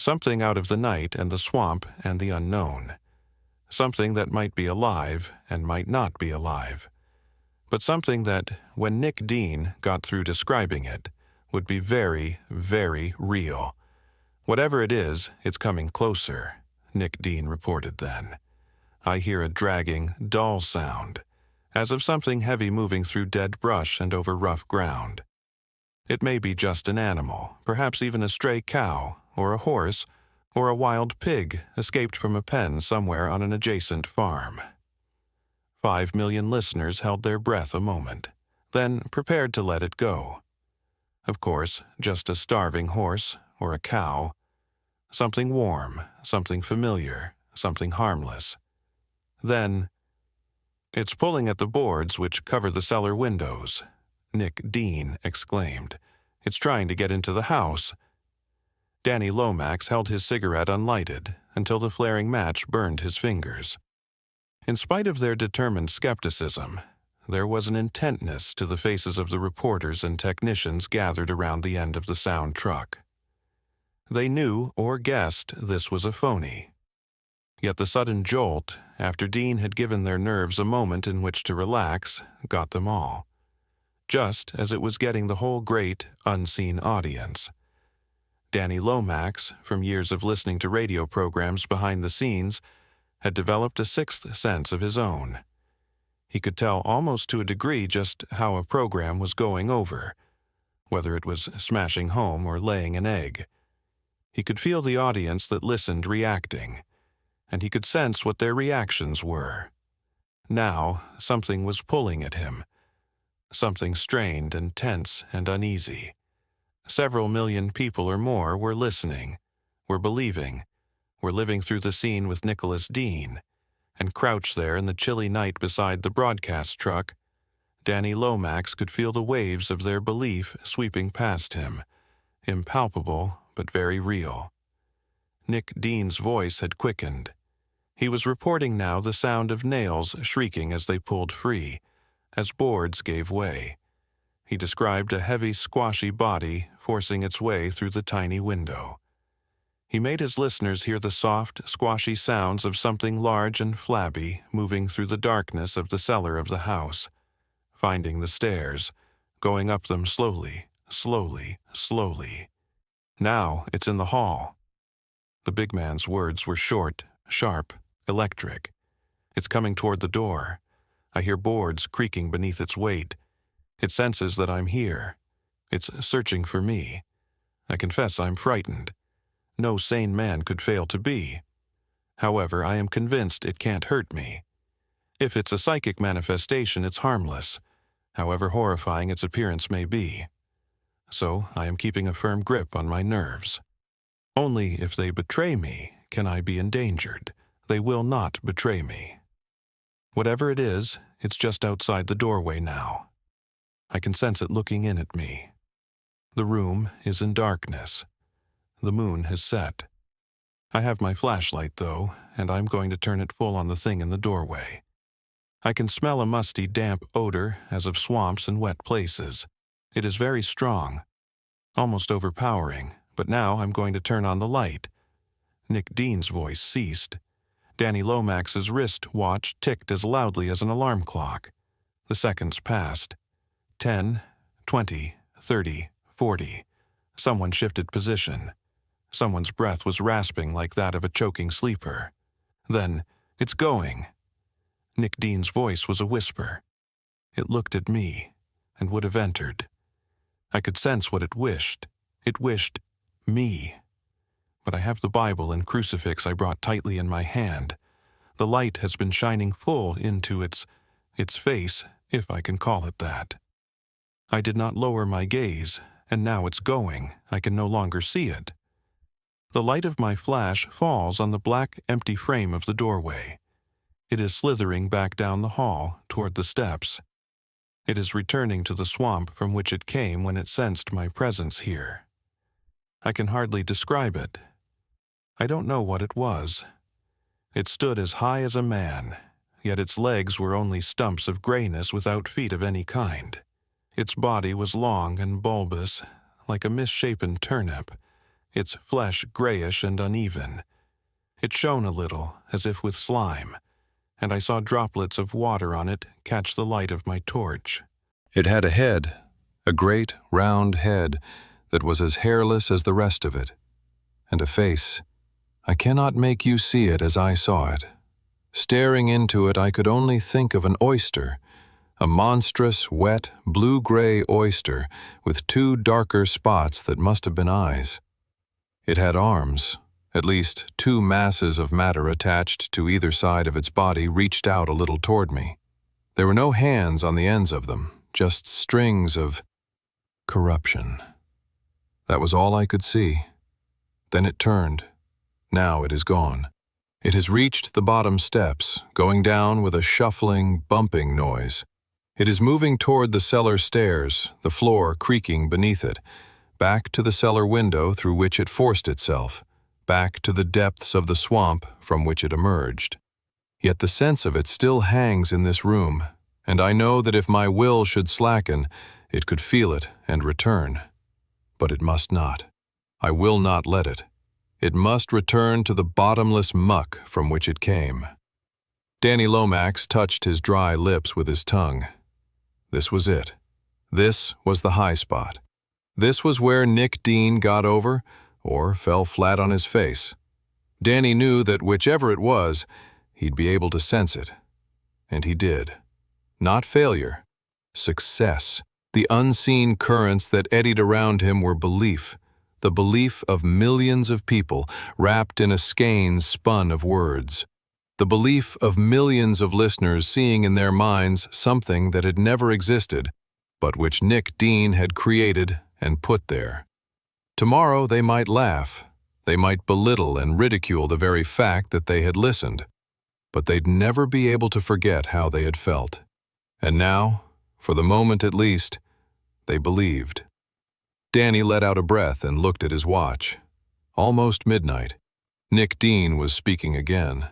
Something out of the night and the swamp and the unknown. Something that might be alive and might not be alive. But something that, when Nick Dean got through describing it, would be very, very real. "Whatever it is, it's coming closer," Nick Dean reported then. "I hear a dragging, dull sound, as of something heavy moving through dead brush and over rough ground. It may be just an animal, perhaps even a stray cow, or a horse, or a wild pig escaped from a pen somewhere on an adjacent farm." 5 million listeners held their breath a moment, then prepared to let it go. Of course, just a starving horse or a cow. Something warm, something familiar, something harmless. Then, "It's pulling at the boards which cover the cellar windows," Nick Dean exclaimed. "It's trying to get into the house." Danny Lomax held his cigarette unlighted until the flaring match burned his fingers. In spite of their determined skepticism, there was an intentness to the faces of the reporters and technicians gathered around the end of the sound truck. They knew or guessed this was a phony. Yet the sudden jolt, after Dean had given their nerves a moment in which to relax, got them all. Just as it was getting the whole great, unseen audience. Danny Lomax, from years of listening to radio programs behind the scenes, had developed a sixth sense of his own. He could tell almost to a degree just how a program was going over, whether it was smashing home or laying an egg. He could feel the audience that listened reacting, and he could sense what their reactions were. Now, something was pulling at him, something strained and tense and uneasy. Several million people or more were listening, were believing, were living through the scene with Nicholas Dean, and crouched there in the chilly night beside the broadcast truck, Danny Lomax could feel the waves of their belief sweeping past him, impalpable but very real. Nick Dean's voice had quickened. He was reporting now the sound of nails shrieking as they pulled free, as boards gave way. He described a heavy, squashy body forcing its way through the tiny window. He made his listeners hear the soft, squashy sounds of something large and flabby moving through the darkness of the cellar of the house, finding the stairs, going up them slowly, slowly, slowly. "Now it's in the hall." The big man's words were short, sharp, electric. "It's coming toward the door. I hear boards creaking beneath its weight. It senses that I'm here. It's searching for me. I confess I'm frightened. No sane man could fail to be. However, I am convinced it can't hurt me. If it's a psychic manifestation, it's harmless, however horrifying its appearance may be. So I am keeping a firm grip on my nerves. Only if they betray me can I be endangered. They will not betray me. Whatever it is, it's just outside the doorway now. I can sense it looking in at me. The room is in darkness. The moon has set. I have my flashlight, though, and I'm going to turn it full on the thing in the doorway. I can smell a musty, damp odor as of swamps and wet places. It is very strong, almost overpowering, but now I'm going to turn on the light. Nick Dean's voice ceased. Danny Lomax's wrist watch ticked as loudly as an alarm clock. The seconds passed. 10, 20, 30, 40. Someone shifted position. Someone's breath was rasping like that of a choking sleeper. Then, "It's going." Nick Dean's voice was a whisper. It looked at me, and would have entered. I could sense what it wished. It wished me. But I have the Bible and crucifix I brought tightly in my hand. The light has been shining full into its face, if I can call it that. I did not lower my gaze, and now it's going. I can no longer see it. The light of my flash falls on the black, empty frame of the doorway. It is slithering back down the hall toward the steps. It is returning to the swamp from which it came when it sensed my presence here. I can hardly describe it. I don't know what it was. It stood as high as a man, yet its legs were only stumps of grayness without feet of any kind. Its body was long and bulbous, like a misshapen turnip. its flesh grayish and uneven. It shone a little, as if with slime, and I saw droplets of water on it catch the light of my torch. It had a head, a great, round head that was as hairless as the rest of it, and a face. I cannot make you see it as I saw it. Staring into it, I could only think of an oyster, a monstrous, wet, blue-gray oyster with two darker spots that must have been eyes. It had arms. At least 2 masses of matter attached to either side of its body reached out a little toward me. There were no hands on the ends of them, just strings of corruption. That was all I could see. Then it turned. Now it is gone. It has reached the bottom steps, going down with a shuffling, bumping noise. It is moving toward the cellar stairs, the floor creaking beneath it, back to the cellar window through which it forced itself, back to the depths of the swamp from which it emerged. Yet the sense of it still hangs in this room, and I know that if my will should slacken, it could feel it and return. But it must not. I will not let it. It must return to the bottomless muck from which it came. Danny Lomax touched his dry lips with his tongue. This was it. This was the high spot. This was where Nick Dean got over, or fell flat on his face. Danny knew that whichever it was, he'd be able to sense it. And he did. Not failure. Success. The unseen currents that eddied around him were belief, the belief of millions of people wrapped in a skein spun of words. The belief of millions of listeners seeing in their minds something that had never existed, but which Nick Dean had created and put there. Tomorrow they might laugh, they might belittle and ridicule the very fact that they had listened, but they'd never be able to forget how they had felt. And now, for the moment at least, they believed. Danny let out a breath and looked at his watch. Almost midnight. Nick Dean was speaking again.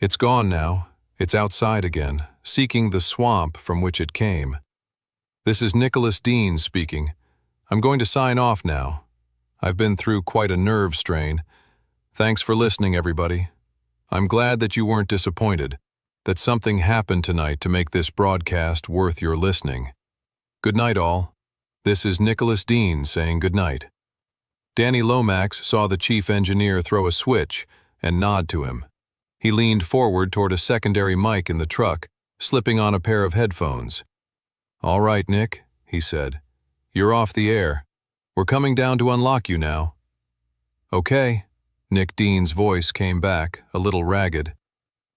It's gone now. It's outside again, seeking the swamp from which it came. This is Nicholas Dean speaking. I'm going to sign off now. I've been through quite a nerve strain. Thanks for listening, everybody. I'm glad that you weren't disappointed, that something happened tonight to make this broadcast worth your listening. Good night, all. This is Nicholas Dean saying good night. Danny Lomax saw the chief engineer throw a switch and nod to him. He leaned forward toward a secondary mic in the truck, slipping on a pair of headphones. All right, Nick, he said. You're off the air. We're coming down to unlock you now. Okay. Nick Dean's voice came back, a little ragged.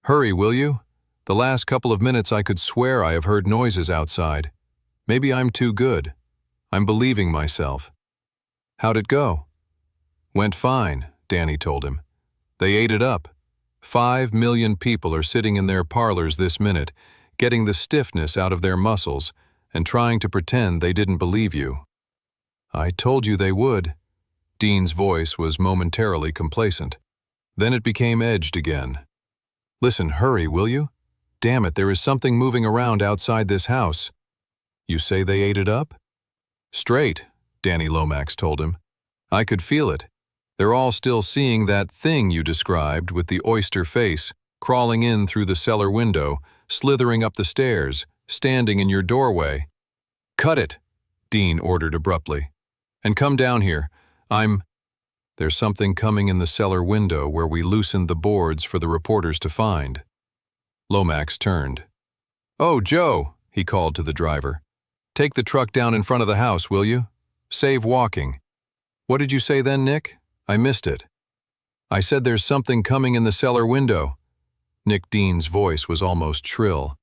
Hurry, will you? The last couple of minutes I could swear I have heard noises outside. Maybe I'm too good. I'm believing myself. How'd it go? Went fine, Danny told him. They ate it up. 5 million people are sitting in their parlors this minute, getting the stiffness out of their muscles and trying to pretend they didn't believe you. I told you they would. Dean's voice was momentarily complacent. Then it became edged again. Listen, hurry, will you? Damn it, there is something moving around outside this house. You say they ate it up? Straight, Danny Lomax told him. I could feel it. They're all still seeing that thing you described with the oyster face, crawling in through the cellar window, slithering up the stairs, standing in your doorway. Cut it, Dean ordered abruptly. And come down here. There's something coming in the cellar window where we loosened the boards for the reporters to find. Lomax turned. Oh, Joe, he called to the driver. Take the truck down in front of the house, will you? Save walking. What did you say then, Nick? I missed it. I said there's something coming in the cellar window. Nick Dean's voice was almost shrill.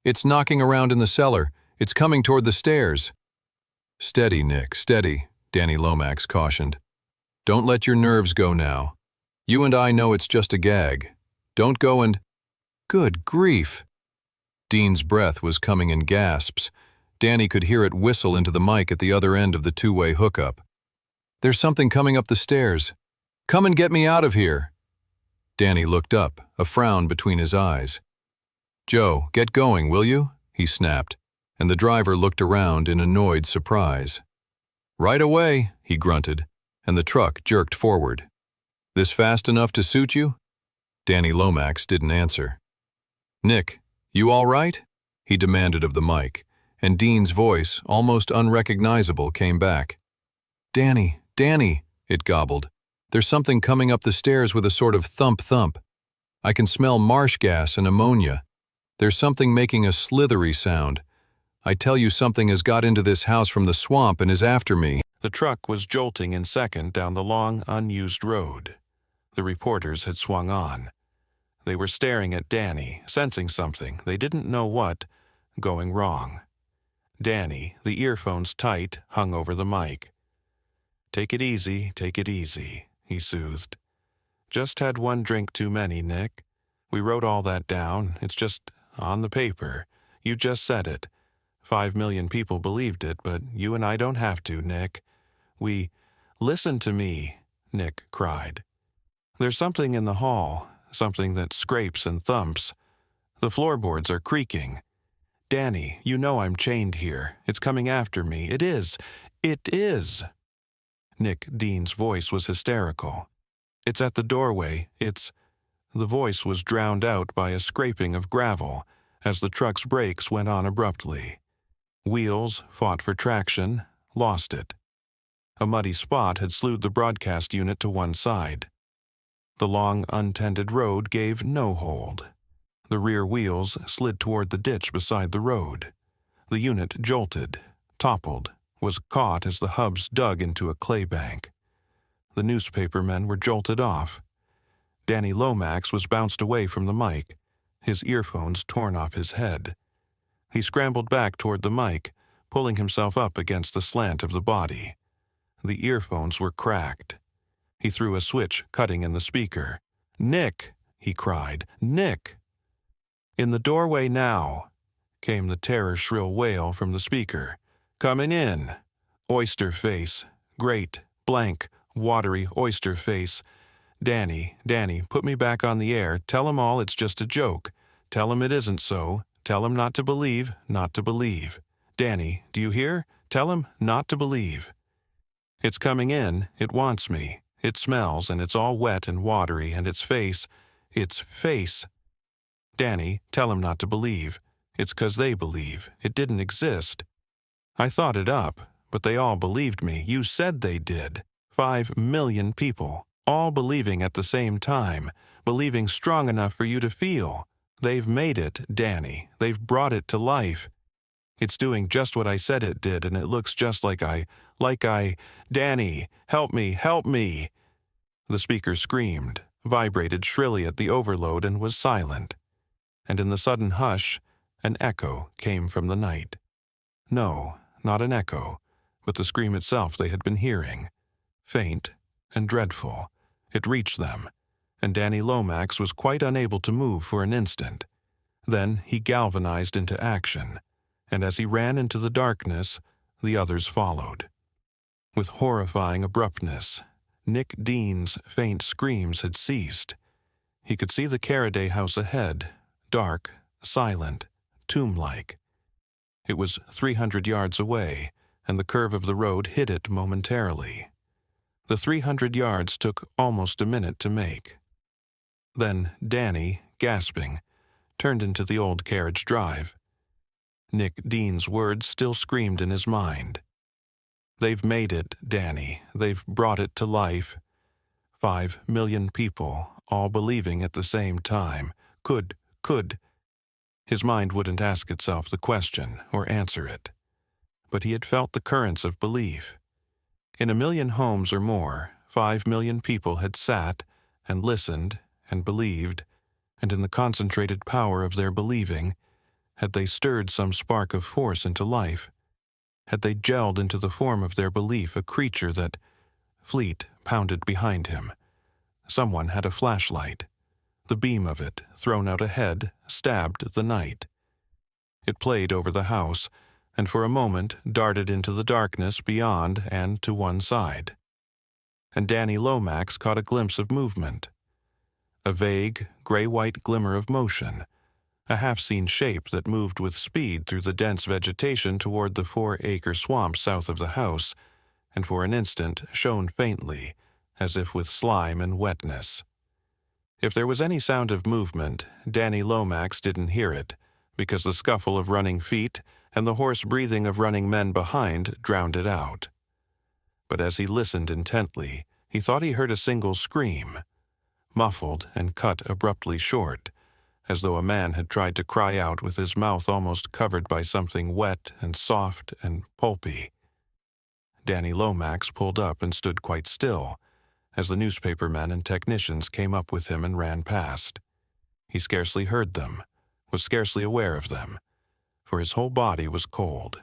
It's knocking around in the cellar. It's coming toward the stairs. Steady, Nick, steady, Danny Lomax cautioned. Don't let your nerves go now. You and I know it's just a gag. Don't go and... Good grief! Dean's breath was coming in gasps. Danny could hear it whistle into the mic at the other end of the two-way hookup. There's something coming up the stairs. Come and get me out of here. Danny looked up, a frown between his eyes. Joe, get going, will you? He snapped, and the driver looked around in annoyed surprise. Right away, he grunted. and the truck jerked forward. "This fast enough to suit you?" Danny Lomax didn't answer. "Nick, you all right?" he demanded of the mic, and Dean's voice, almost unrecognizable, came back. "Danny, Danny," it gobbled. "There's something coming up the stairs with a sort of thump-thump. I can smell marsh gas and ammonia. There's something making a slithery sound. I tell you, something has got into this house from the swamp and is after me." The truck was jolting in second down the long, unused road. The reporters had swung on. They were staring at Danny, sensing something, they didn't know what, going wrong. Danny, the earphones tight, hung over the mic. take it easy," he soothed. "Just had one drink too many, Nick. We wrote all that down. It's just on the paper. You just said it. 5 million people believed it, but you and I don't have to, Nick. We—" "Listen to me," Nick cried. "There's something in the hall, something that scrapes and thumps. The floorboards are creaking. Danny, you know I'm chained here. It's coming after me. It is. It is." Nick Dean's voice was hysterical. "It's at the doorway. It's—" The voice was drowned out by a scraping of gravel as the truck's brakes went on abruptly. Wheels fought for traction, lost it. A muddy spot had slewed the broadcast unit to one side. The long, untended road gave no hold. The rear wheels slid toward the ditch beside the road. The unit jolted, toppled, was caught as the hubs dug into a clay bank. The newspaper men were jolted off. Danny Lomax was bounced away from the mic, his earphones torn off his head. He scrambled back toward the mic, pulling himself up against the slant of the body. The earphones were cracked. He threw a switch, cutting in the speaker. "Nick!" he cried. "Nick!" "In the doorway now," came the terror-shrill wail from the speaker. "Coming in. Oyster face. Great, blank, watery oyster face. Danny, put me back on the air. Tell 'em all it's just a joke. Tell 'em it isn't so. Tell 'em not to believe, not to believe. Danny, do you hear? Tell 'em not to believe. It's coming in. It wants me. It smells, and it's all wet and watery, and its face. Danny, tell 'em not to believe. It's 'cause they believe. It didn't exist. I thought it up, but they all believed me. You said they did. 5 million people, all believing at the same time, believing strong enough for you to feel. They've made it, Danny. They've brought it to life. It's doing just what I said it did, and it looks just like I... Danny, help me, help me!" The speaker screamed, vibrated shrilly at the overload, and was silent. And in the sudden hush, an echo came from the night. No, not an echo, but the scream itself they had been hearing. Faint and dreadful, it reached them, and Danny Lomax was quite unable to move for an instant. Then he galvanized into action, and as he ran into the darkness, the others followed. With horrifying abruptness, Nick Dean's faint screams had ceased. He could see the Carraday house ahead, dark, silent, tomb-like. It was 300 yards away, and the curve of the road hid it momentarily. The 300 yards took almost a minute to make. Then Danny, gasping, turned into the old carriage drive. Nick Dean's words still screamed in his mind. "They've made it, Danny. They've brought it to life. 5 million people, all believing at the same time. Could. His mind wouldn't ask itself the question or answer it. But he had felt the currents of belief. In 1 million homes or more, 5 million people had sat and listened and believed, and in the concentrated power of their believing, had they stirred some spark of force into life, had they gelled into the form of their belief a creature that, fleet, pounded behind him. Someone had a flashlight. The beam of it, thrown out ahead, stabbed the night. It played over the house, and for a moment darted into the darkness beyond and to one side. And Danny Lomax caught a glimpse of movement. A vague, gray-white glimmer of motion, a half-seen shape that moved with speed through the dense vegetation toward the 4-acre swamp south of the house, and for an instant shone faintly, as if with slime and wetness. If there was any sound of movement, Danny Lomax didn't hear it, because the scuffle of running feet and the hoarse breathing of running men behind drowned it out. But as he listened intently, he thought he heard a single scream, muffled and cut abruptly short, as though a man had tried to cry out with his mouth almost covered by something wet and soft and pulpy. Danny Lomax pulled up and stood quite still, as the newspaper men and technicians came up with him and ran past. He scarcely heard them, was scarcely aware of them, for his whole body was cold.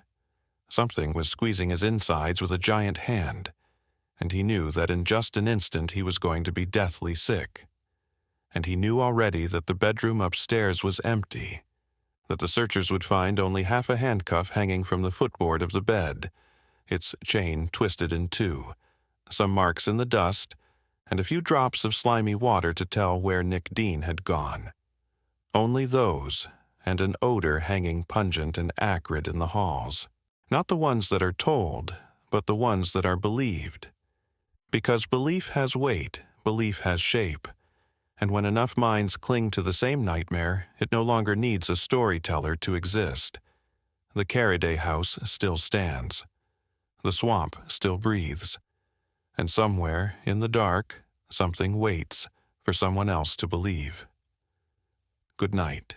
Something was squeezing his insides with a giant hand, and he knew that in just an instant he was going to be deathly sick. And he knew already that the bedroom upstairs was empty, that the searchers would find only half a handcuff hanging from the footboard of the bed, its chain twisted in two, some marks in the dust, and a few drops of slimy water to tell where Nick Dean had gone. Only those, and an odor hanging pungent and acrid in the halls. Not the ones that are told, but the ones that are believed. Because belief has weight, belief has shape, and when enough minds cling to the same nightmare, it no longer needs a storyteller to exist. The Carriday house still stands. The swamp still breathes. And somewhere, in the dark, something waits for someone else to believe. Good night.